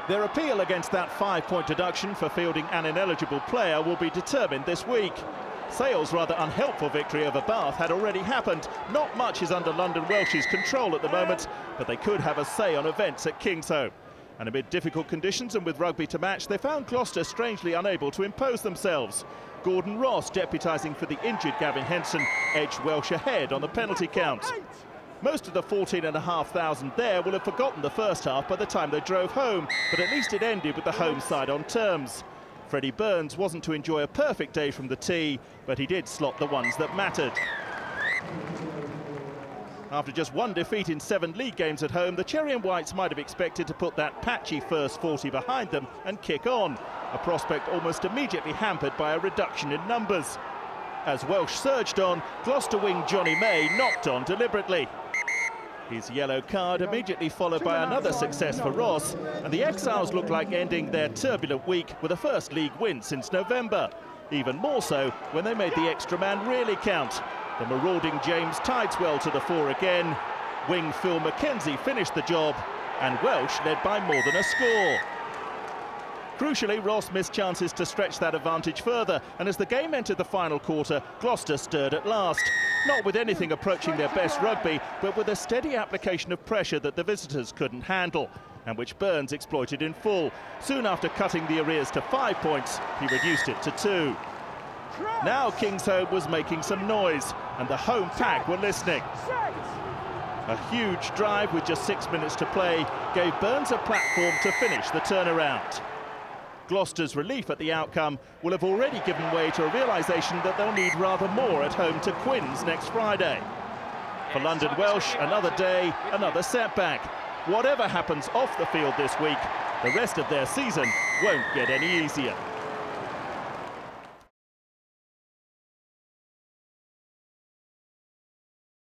Their appeal against that 5-point deduction for fielding an ineligible player will be determined this week. Sale's rather unhelpful victory over Bath had already happened. Not much is under London Welsh's control at the moment, but they could have a say on events at Kingsholm. And amid difficult conditions and with rugby to match, they found Gloucester strangely unable to impose themselves. Gordon Ross, deputising for the injured Gavin Henson, edged Welsh ahead on the penalty count. Most of the 14,500 there will have forgotten the first half by the time they drove home, but at least it ended with the home side on terms. Freddie Burns wasn't to enjoy a perfect day from the tee, but he did slot the ones that mattered. After just one defeat in 7 league games at home, the Cherry and Whites might have expected to put that patchy first 40 behind them and kick on, a prospect almost immediately hampered by a reduction in numbers. As Welsh surged on, Gloucester wing Johnny May knocked on deliberately. His yellow card immediately followed by another success for Ross, and the Exiles look like ending their turbulent week with a first league win since November. Even more so when they made the extra man really count. The marauding James Tideswell to the fore again. Wing Phil MacKenzie finished the job, and Welsh led by more than a score. Crucially, Ross missed chances to stretch that advantage further, and as the game entered the final quarter, Gloucester stirred at last. Not with anything approaching their best rugby, but with a steady application of pressure that the visitors couldn't handle, and which Burns exploited in full. Soon after cutting the arrears to 5 points, he reduced it to 2. Now Kingsholm was making some noise, and the home pack were listening. A huge drive with just 6 minutes to play gave Burns a platform to finish the turnaround. Gloucester's relief at the outcome will have already given way to a realisation that they'll need rather more at home to Quins next Friday. For London Welsh, another day, another setback. Whatever happens off the field this week, the rest of their season won't get any easier.